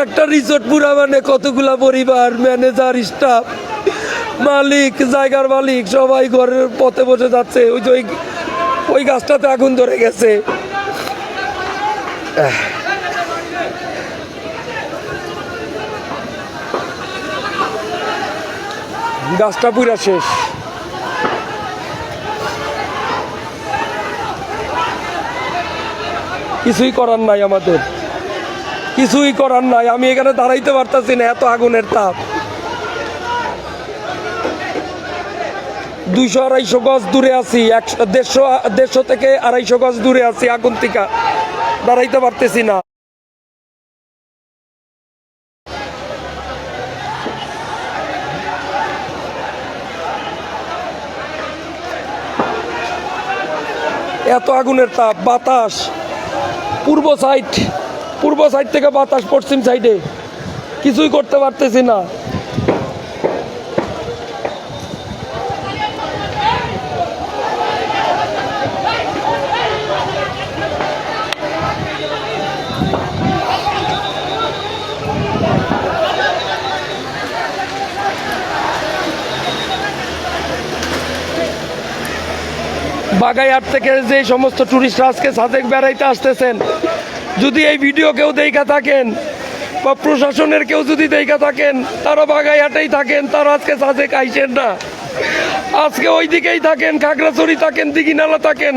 একটা রিসোর্ট পুরা মানে কতগুলা পরিবার, ম্যানেজার, স্টাফ, মালিক, জায়গার মালিক সবাই ঘরের পথে বসে যাচ্ছে। ওই যে ওই গাছটাতে আগুন ধরে গেছে। গাছটা পুরা শেষ। কিছুই করার নাই, আমাদের কিছুই করার নাই। আমি এখানে দাঁড়াইতে পারতাছি না, এত আগুনের তাপ। 200-250 গজ দূরে আছি, 150 থেকে 250 গজ দূরে আছি আগুন থেকে, দাঁড়াইতে পারতেছি না। এত আগুনের তাপ, বাতাস পূর্ব সাইড থেকে বাতাস পশ্চিম সাইডে, কিছুই করতে পারতেছি না। বাগাইহাট থেকে যে সমস্ত টুরিস্টরা আজকে সাজেক বেড়াইতে আসতেছেন, যদি এই ভিডিও কেউ দেখা থাকেন বা প্রশাসনের কেউ যদি দেখা থাকেন, তারা বাগাইহাটেই থাকেন, তারা আজকে সাজেক আইসেন না। আজকে ওই দিকেই থাকেন, খাগড়াছড়ি থাকেন, দিঘিনালা থাকেন,